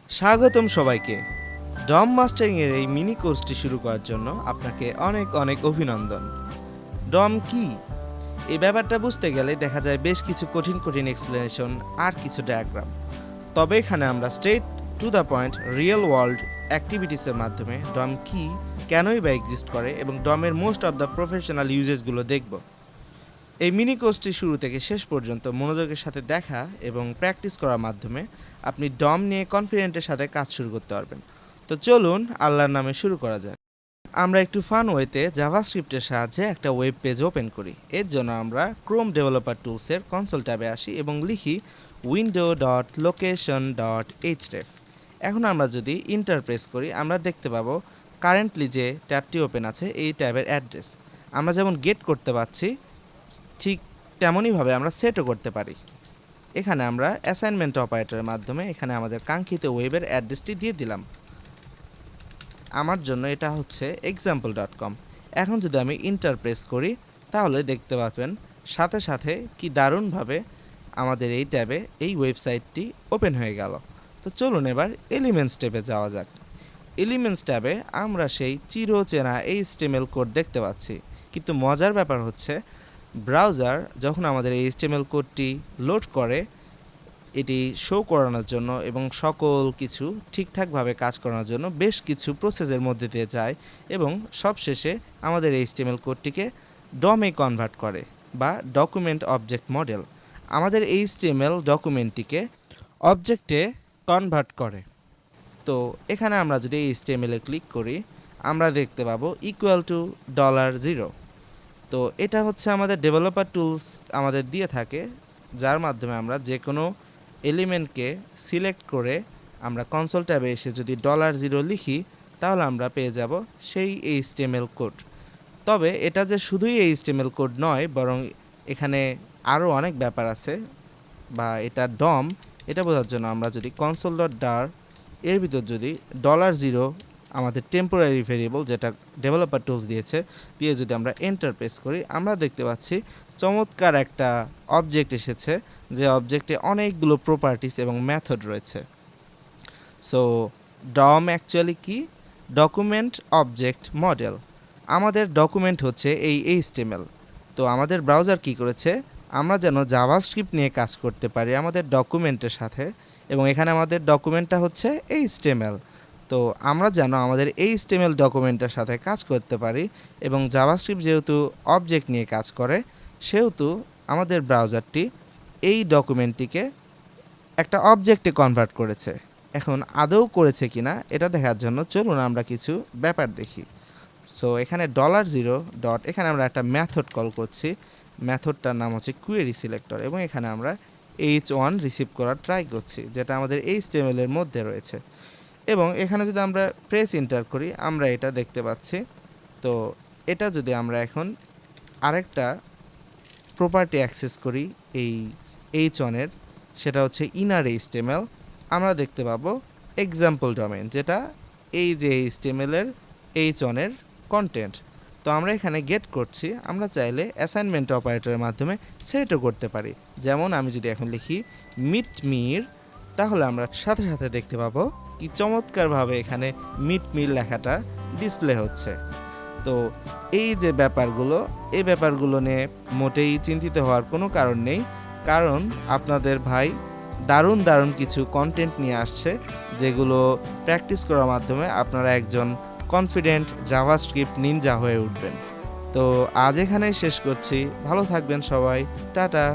স্বাগতম সবাইকে। ডম মাস্টারিং এর এই মিনি কোর্সটি শুরু করার জন্য আপনাকে অনেক অনেক অভিনন্দন। ডম কি এই ব্যাপারটা বুঝতে গেলে দেখা যায় বেশ কিছু কঠিন কঠিন এক্সপ্লেনেশন আর কিছু ডায়াগ্রাম। তবে এখানে আমরা straight to the point real world অ্যাক্টিভিটিসের মাধ্যমে ডম কি, কেনই বা এক্সিস্ট করে এবং ডমের মোস্ট অফ দ্য প্রফেশনাল ইউজেসগুলো দেখব। এই মিনি কোর্সটি শুরু থেকে শেষ পর্যন্ত মনোযোগের সাথে দেখা এবং প্র্যাকটিস করার মাধ্যমে আপনি ডম নিয়ে কনফিডেন্টের সাথে কাজ শুরু করতে পারবেন। তো চলুন আল্লাহর নামে শুরু করা যাক। আমরা একটু ফান ওয়েতে জাভাস্ক্রিপ্টের সাহায্যে একটা ওয়েব পেজ ওপেন করি। এর জন্য আমরা ক্রোম ডেভেলপার টুলসের কনসোল ট্যাবে আসি এবং লিখি window.location.href। এখন আমরা যদি ইন্টার প্রেস করি আমরা দেখতে পাবো কারেন্টলি যে ট্যাবটি ওপেন আছে এই ট্যাবের অ্যাড্রেস। আমরা যেমন গেট করতে পারছি ঠিক তেমনইভাবে আমরা সেটও করতে পারি। এখানে আমরা অ্যাসাইনমেন্ট অপারেটরের মাধ্যমে এখানে আমাদের কাঙ্ক্ষিত ওয়েবের অ্যাড্রেসটি দিয়ে দিলাম। আমার জন্য এটা হচ্ছে example.com। এখন যদি আমি ইন্টার প্রেস করি তাহলে দেখতে পাবেন সাথে সাথে কি দারুণভাবে আমাদের এই ট্যাবে এই ওয়েবসাইটটি ওপেন হয়ে গেল। তো চলুন এবার এলিমেন্টস ট্যাবে যাওয়া যাক। এলিমেন্টস ট্যাবে আমরা সেই চিরচেনা HTML কোড দেখতে পাচ্ছি, কিন্তু মজার ব্যাপার হচ্ছে ব্রাউজার যখন আমাদের এই HTML কোডটি লোড করে এটি শো করানোর জন্য এবং সকল কিছু ঠিকঠাকভাবে কাজ করানোর জন্য বেশ কিছু প্রসেসের মধ্যে দিয়ে যায় এবং সবশেষে আমাদের HTML কোডটিকে ডমে কনভার্ট করে বা ডকুমেন্ট অবজেক্ট মডেল আমাদের HTML ডকুমেন্টটিকে অবজেক্টে কনভার্ট করে। তো এখানে আমরা যদি HTML-এ ক্লিক করি আমরা দেখতে পাবো $0। তো এটা হচ্ছে আমাদের ডেভেলপার টুলস আমাদের দিয়ে থাকে, যার মাধ্যমে আমরা যে কোনো এলিমেন্টকে সিলেক্ট করে আমরা কনসোল ট্যাবে এসে যদি $0 লিখি তাহলে আমরা পেয়ে যাব সেই HTML কোড। তবে এটা যে শুধুই HTML কোড নয়, বরং এখানে আরও অনেক ব্যাপার আছে বা এটা ডম এটা বোঝার জন্য আমরা যদি console.dar এর ভিতর যদি $0 আমাদের টেম্পোরারি ভেরিয়েবল যেটা ডেভেলপার টুলস দিয়েছে দিয়ে যদি আমরা এন্টার প্রেস করি আমরা দেখতে পাচ্ছি চমৎকার একটা অবজেক্ট এসেছে, যে অবজেক্টে অনেকগুলো প্রপার্টিস এবং মেথড রয়েছে। সো ডম অ্যাকচুয়ালি কি? Document object model. আমাদের ডকুমেন্ট হচ্ছে এই HTML। তো আমাদের ব্রাউজার কি করেছে, আমরা যেন জাভাস্ক্রিপ্ট নিয়ে কাজ করতে পারি আমাদের ডকুমেন্টের সাথে, এবং এখানে আমাদের ডকুমেন্টটা হচ্ছে HTML। তো আমরা যেন আমাদের HTML ডকুমেন্টের সাথে কাজ করতে পারি এবং জাভাস্ক্রিপ্ট যেহেতু অবজেক্ট নিয়ে কাজ করে সেহেতু আমাদের ব্রাউজারটি এই ডকুমেন্টটিকে একটা অবজেক্টে কনভার্ট করেছে। এখন আদৌ করেছে কিনা এটা দেখার জন্য চলুন আমরা কিছু ব্যাপার দেখি। সো এখানে $0 এখানে আমরা একটা মেথড কল করছি, মেথডটার নাম হচ্ছে কোয়েরি সিলেক্টর, এবং এখানে আমরা H1 রিসিভ করার ট্রাই করছি যেটা আমাদের HTML এর মধ্যে রয়েছে। এবং এখানে যদি আমরা প্রেস এন্টার করি আমরা এটা দেখতে পাচ্ছি। তো এটা যদি আমরা এখন আরেকটা প্রপার্টি অ্যাক্সেস করি এই H1 এর, সেটা হচ্ছে ইনার HTML, আমরা দেখতে পাবো এক্সাম্পল ডোমেইন, যেটা এই যে HTML এর H1 এর কন্টেন্ট। তো আমরা এখানে গেট করছি, আমরা চাইলে অ্যাসাইনমেন্ট অপারেটরের মাধ্যমে সেটও করতে পারি। যেমন আমি যদি এখন লিখি মিট মির তাহলে আমরা সাথে সাথে দেখতে পাবো কি চমৎকারভাবে এখানে মিট মিল লেখাটা ডিসপ্লে হচ্ছে। তো এই যে ব্যাপারগুলো এই ব্যাপারগুলো নিয়ে মোটেই চিন্তিত হওয়ার কোনো কারণ নেই, কারণ আপনাদের ভাই দারুণ দারুণ কিছু কন্টেন্ট নিয়ে আসছে যেগুলো প্র্যাকটিস করার মাধ্যমে আপনারা একজন কনফিডেন্ট জাভাস্ক্রিপ্ট নিনজা হয়ে উঠবেন। তো আজ এখানেই শেষ করছি, ভালো থাকবেন সবাই, টাটা।